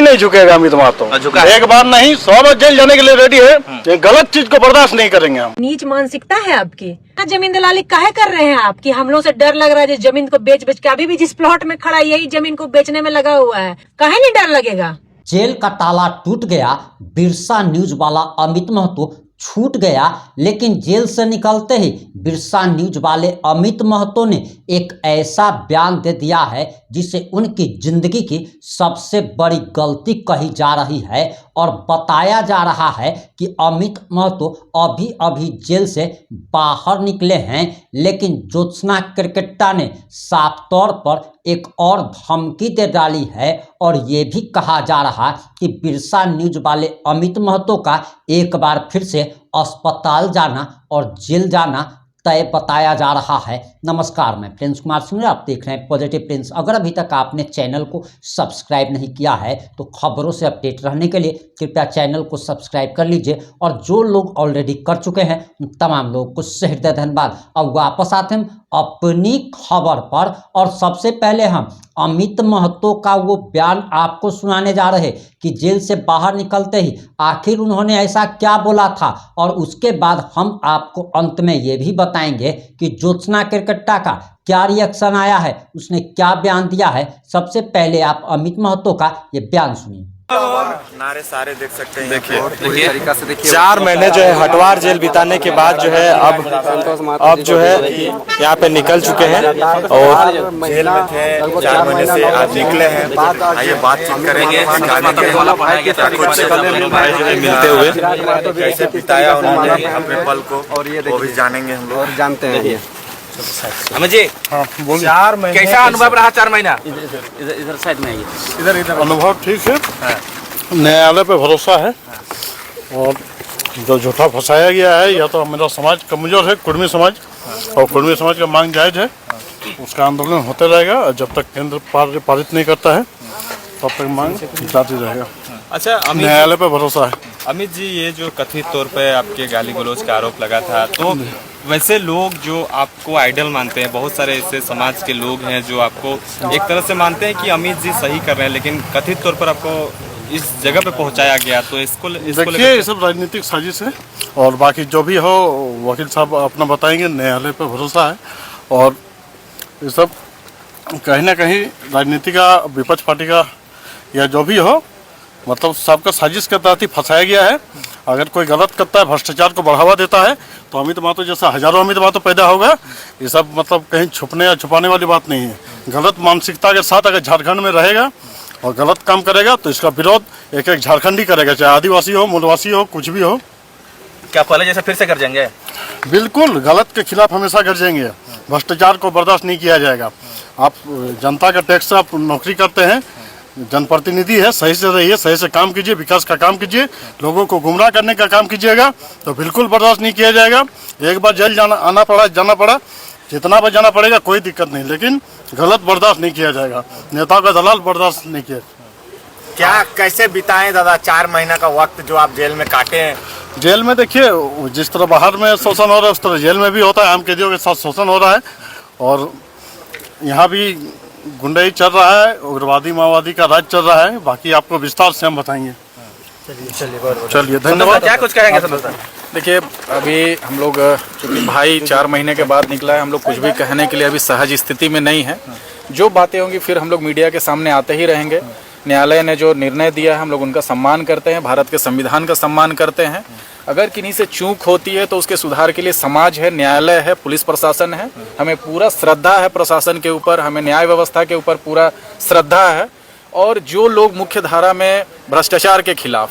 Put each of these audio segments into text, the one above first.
नहीं झुकेगा अमित महतो। एक बार नहीं 100 बार जेल जाने के लिए रेडी है। ये गलत चीज को बर्दाश्त नहीं करेंगे हम। नीच मानसिकता है आपकी। जमीन दलाली काहे कर रहे हैं आप? कि हम लोग से डर लग रहा है जमीन को बेच के, अभी भी जिस प्लॉट में खड़ा यही जमीन को बेचने में लगा हुआ है, काहे नहीं डर लगेगा? जेल का ताला टूट गया, बिरसा न्यूज वाला अमित महतो छूट गया। लेकिन जेल से निकलते ही बिरसा न्यूज वाले अमित महतो ने एक ऐसा बयान दे दिया है जिसे उनकी जिंदगी की सबसे बड़ी गलती कही जा रही है। और बताया जा रहा है कि अमित महतो अभी अभी जेल से बाहर निकले हैं, लेकिन ज्योत्सना केरकेट्टा ने साफ तौर पर एक और धमकी दे डाली है। और ये भी कहा जा रहा है कि बिरसा न्यूज वाले अमित महतो का एक बार फिर से अस्पताल जाना और जेल जाना तय बताया जा रहा है। नमस्कार, मैं प्रिंस कुमार सिंह, आप देख रहे हैं पॉजिटिव प्रिंस। अगर अभी तक आपने चैनल को सब्सक्राइब नहीं किया है तो खबरों से अपडेट रहने के लिए कृपया चैनल को सब्सक्राइब कर लीजिए। और जो लोग ऑलरेडी कर चुके हैं उन तमाम लोगों को सहृदय धन्यवाद। अब वापस आते हैं अपनी खबर पर, और सबसे पहले हम अमित महतो का वो बयान आपको सुनाने जा रहे कि जेल से बाहर निकलते ही आखिर उन्होंने ऐसा क्या बोला था। और उसके बाद हम आपको अंत में ये भी बताएंगे कि ज्योत्सना केरकेट्टा का क्या रिएक्शन आया है, उसने क्या बयान दिया है। सबसे पहले आप अमित महतो का ये बयान सुनिए। नारे सारे देख सकते हैं। देखिए 4 महीने जो है हटवार जेल बिताने के बाद जो है अब जो है यहाँ पे निकल चुके हैं और जेल में थे 4 महीने से आज निकले हैं। आइए बातचीत करेंगे, मिलते हुए कैसे बिताया उन्होंने अपने पल को, वो भी जानेंगे हम लोग। जानते हैं अमित जी, 4 महीने कैसा अनुभव रहा 4 महीना? इधर साइड में आइए। इधर अनुभव ठीक है, न्यायालय पे भरोसा है। और जो झूठा फंसाया गया है, या तो मेरा समाज कमजोर है, कुर्मी समाज, और कुर्मी समाज का मांग जायज है, उसका आंदोलन होते रहेगा। और जब तक केंद्र पारित नहीं करता है तब तक मांग जाती रहेगा। अच्छा, न्यायालय पे भरोसा है। अमित जी, ये जो कथित तौर पे आपके गाली गलौज का आरोप लगा था, तो वैसे लोग जो आपको आइडल मानते हैं, बहुत सारे ऐसे समाज के लोग हैं जो आपको एक तरह से मानते हैं कि अमित जी सही कर रहे हैं, लेकिन कथित तौर पर आपको इस जगह पे पहुंचाया गया, तो इसको देखिए ये सब राजनीतिक साजिश है। और बाकी जो भी हो वकील साहब अपना बताएंगे, न्यायालय पे भरोसा है। और ये सब कहीं ना कहीं राजनीति का, विपक्ष पार्टी का, या जो भी हो, मतलब सबका साजिश के तहत ही फंसाया गया है। अगर कोई गलत करता है, भ्रष्टाचार को बढ़ावा देता है, तो अमित महतो जैसा हजारों अमित महतो पैदा होगा। ये सब मतलब कहीं छुपने या छुपाने वाली बात नहीं है। गलत मानसिकता के साथ अगर झारखंड में रहेगा और गलत काम करेगा तो इसका विरोध एक एक झारखंडी करेगा, चाहे आदिवासी हो, मूलवासी हो, कुछ भी हो। क्या पहले जैसा फिर से कर जाएंगे? बिल्कुल, गलत के खिलाफ हमेशा गरजेंगे। भ्रष्टाचार को बर्दाश्त नहीं किया जाएगा। आप जनता का टैक्स से आप नौकरी करते हैं, जनप्रतिनिधि है, सही से रहिए, सही से काम कीजिए, विकास का काम कीजिए। लोगों को गुमराह करने का काम कीजिएगा तो बिल्कुल बर्दाश्त नहीं किया जाएगा। एक बार जेल जाना पड़ा, जितना बार जाना पड़ेगा कोई दिक्कत नहीं, लेकिन गलत बर्दाश्त नहीं किया जाएगा। नेताओं का दलाल बर्दाश्त नहीं किया। क्या कैसे बिताएं दादा 4 महीना का वक्त जो आप जेल में काटे हैं? जेल में देखिए, जिस तरह बाहर में शोषण हो रहा है उस तरह जेल में भी होता है। आम कैदियों के साथ शोषण हो रहा है। और यहाँ भी गुंडाई चल रहा है, उग्रवादी माओवादी का राज चल रहा है। बाकी आपको विस्तार से हम बताएंगे। चलिए धन्यवाद। क्या कुछ कहेंगे सर? देखिए, अभी हम लोग चूँकि भाई 4 महीने के बाद निकला है, हम लोग कुछ भी कहने के लिए अभी सहज स्थिति में नहीं है। जो बातें होंगी फिर हम लोग मीडिया के सामने आते ही रहेंगे। न्यायालय ने जो निर्णय दिया है हम लोग उनका सम्मान करते हैं, भारत के संविधान का सम्मान करते हैं। अगर किन्हीं से चूक होती है तो उसके सुधार के लिए समाज है, न्यायालय है, पुलिस प्रशासन है। हमें पूरा श्रद्धा है प्रशासन के ऊपर, हमें न्याय व्यवस्था के ऊपर पूरा श्रद्धा है। और जो लोग मुख्य धारा में भ्रष्टाचार के खिलाफ,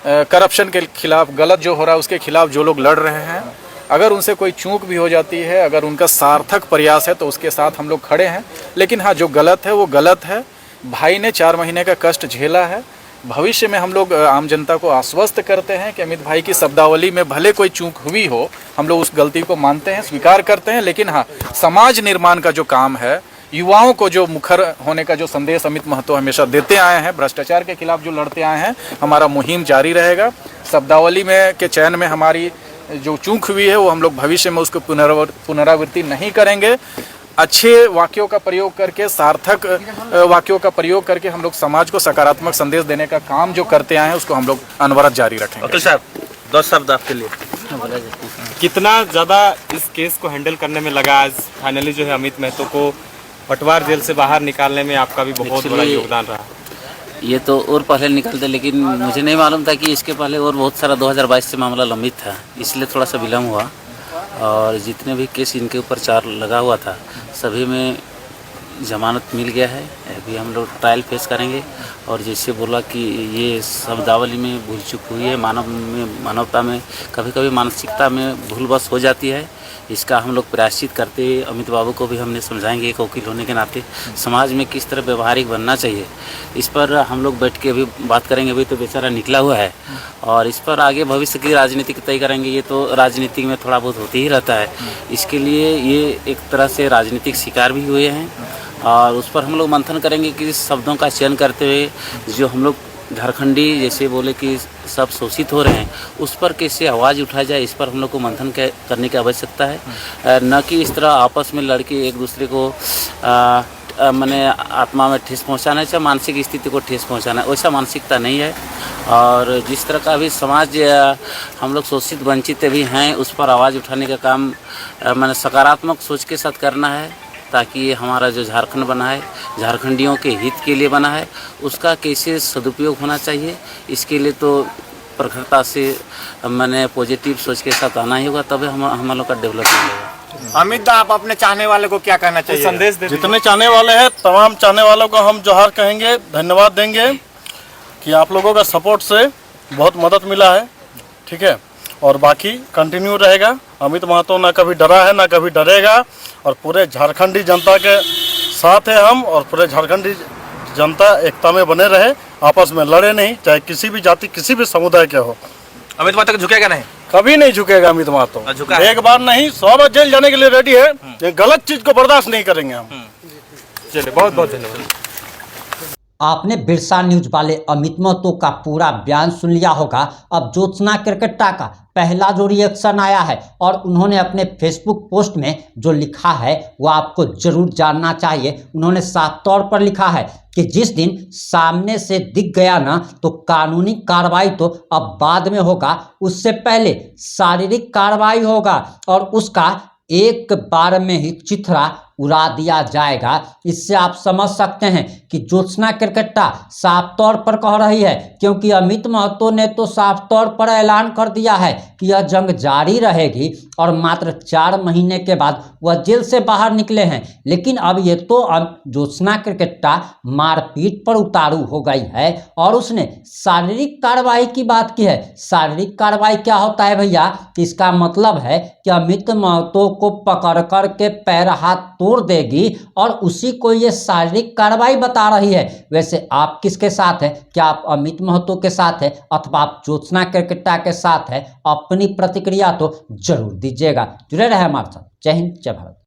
करप्शन के खिलाफ, गलत जो हो रहा है उसके खिलाफ जो लोग लड़ रहे हैं, अगर उनसे कोई चूक भी हो जाती है, अगर उनका सार्थक प्रयास है तो उसके साथ हम लोग खड़े हैं। लेकिन हाँ, जो गलत है वो गलत है। भाई ने 4 महीने का कष्ट झेला है। भविष्य में हम लोग आम जनता को आश्वस्त करते हैं कि अमित भाई की शब्दावली में भले कोई चूक हुई हो, हम लोग उस गलती को मानते हैं, स्वीकार करते हैं। लेकिन हाँ, समाज निर्माण का जो काम है, युवाओं को जो मुखर होने का जो संदेश अमित महतो हमेशा देते आए हैं, भ्रष्टाचार के खिलाफ जो लड़ते आए हैं, हमारा मुहिम जारी रहेगा। शब्दावली में के चयन में हमारी जो चूक हुई है वो हम लोग भविष्य में उसको पुनरावृत्ति नहीं करेंगे। अच्छे वाक्यों का प्रयोग करके, सार्थक वाक्यों का प्रयोग करके हम लोग समाज को सकारात्मक संदेश देने का काम जो करते आए हैं उसको हम लोग अनवरत जारी रखेंगे। वकील साहब 10 शब्द आपके लिए। कितना ज़्यादा इस केस को हैंडल करने में लगा, आज फाइनली जो है अमित महतो को पटवार जेल से बाहर निकालने में आपका भी बहुत बड़ा Actually, योगदान रहा। ये तो और पहले निकलते, लेकिन मुझे नहीं मालूम था कि इसके पहले और बहुत सारा 2022 से मामला लंबित था, इसलिए थोड़ा सा विलम्ब हुआ। और जितने भी केस इनके ऊपर 4 लगा हुआ था सभी में जमानत मिल गया है। अभी हम लोग ट्रायल फेस करेंगे। और जैसे बोला कि ये शब्दावली में भूल चूक हुई है, मानवता में कभी कभी मानसिकता में भूलवश हो जाती है, इसका हम लोग प्रायश्चित करते हुए अमित बाबू को भी हमने समझाएंगे एक वकील होने के नाते समाज में किस तरह व्यवहारिक बनना चाहिए, इस पर हम लोग बैठ के अभी बात करेंगे। अभी तो बेचारा निकला हुआ है और इस पर आगे भविष्य की राजनीति तय करेंगे। ये तो राजनीति में थोड़ा बहुत होते ही रहता है, इसके लिए ये एक तरह से राजनीतिक शिकार भी हुए हैं और उस पर हम लोग मंथन करेंगे कि शब्दों का चयन करते हुए जो हम लोग झारखंडी जैसे बोले कि सब शोषित हो रहे हैं उस पर कैसे आवाज़ उठाया जाए, इस पर हम लोग को मंथन करने की आवश्यकता है। न कि इस तरह आपस में लड़के एक दूसरे को मैंने आत्मा में ठेस पहुंचाना है, चाहे मानसिक स्थिति को ठेस पहुंचाना है, वैसा मानसिकता नहीं है। और जिस तरह का भी समाज हम लोग शोषित वंचित भी हैं उस पर आवाज़ उठाने का काम मैंने सकारात्मक सोच के साथ करना है, ताकि हमारा जो झारखंड बना है झारखंडियों के हित के लिए बना है, उसका कैसे सदुपयोग होना चाहिए, इसके लिए तो प्रखरता से मैंने पॉजिटिव सोच के साथ आना ही होगा, तभी हम लोग का डेवलपमेंट होगा। अमित दा, आप अपने चाहने वाले को क्या कहना चाहिए? संदेश दे जितने चाहने वाले हैं तमाम चाहने वालों को हम जोहार कहेंगे, धन्यवाद देंगे कि आप लोगों का सपोर्ट से बहुत मदद मिला है, ठीक है। और बाकी कंटिन्यू रहेगा। अमित महतो ना कभी डरा है ना कभी डरेगा और पूरे झारखंडी जनता के साथ है हम, और पूरे झारखंडी जनता एकता में बने रहे, आपस में लड़े नहीं, चाहे किसी भी जाति किसी भी समुदाय के हो। अमित महतो झुकेगा नहीं, कभी नहीं झुकेगा अमित महतो, झुका एक बार नहीं 100 बार जेल जाने के लिए रेडी है। ये गलत चीज को बर्दाश्त नहीं करेंगे हम। चलिए, बहुत बहुत धन्यवाद। आपने बिरसा न्यूज वाले अमित महतो का पूरा बयान सुन लिया होगा। अब ज्योत्सना केरकेट्टा का पहला जो रिएक्शन आया है और उन्होंने अपने फेसबुक पोस्ट में जो लिखा है वो आपको जरूर जानना चाहिए। उन्होंने साफ तौर पर लिखा है कि जिस दिन सामने से दिख गया ना तो कानूनी कार्रवाई तो अब बाद में होगा, उससे पहले शारीरिक कार्रवाई होगा और उसका एक बार में ही चिथड़ा उड़ा दिया जाएगा। इससे आप समझ सकते हैं कि ज्योत्सना केरकेट्टा साफ तौर पर कह रही है, क्योंकि अमित महतो ने तो साफ तौर पर ऐलान कर दिया है कि यह जंग जारी रहेगी और मात्र 4 महीने के बाद वह जेल से बाहर निकले हैं। लेकिन अब ये तो ज्योत्सना केरकेट्टा मारपीट पर उतारू हो गई है और उसने शारीरिक कार्रवाई की बात की है। शारीरिक कार्रवाई क्या होता है भैया? इसका मतलब है कि अमित महतो को पकड़ कर के पैर हाथ तोड़ देगी और उसी को ये शारीरिक कार्रवाई बता रही है। वैसे आप किसके साथ है? क्या आप अमित महतो के साथ है अथवा आप ज्योत्सना केरकेट्टा के साथ है? अपनी प्रतिक्रिया तो जरूर दीजिएगा। जुड़े रहे हमारे साथ। जय हिंद, जय भारत।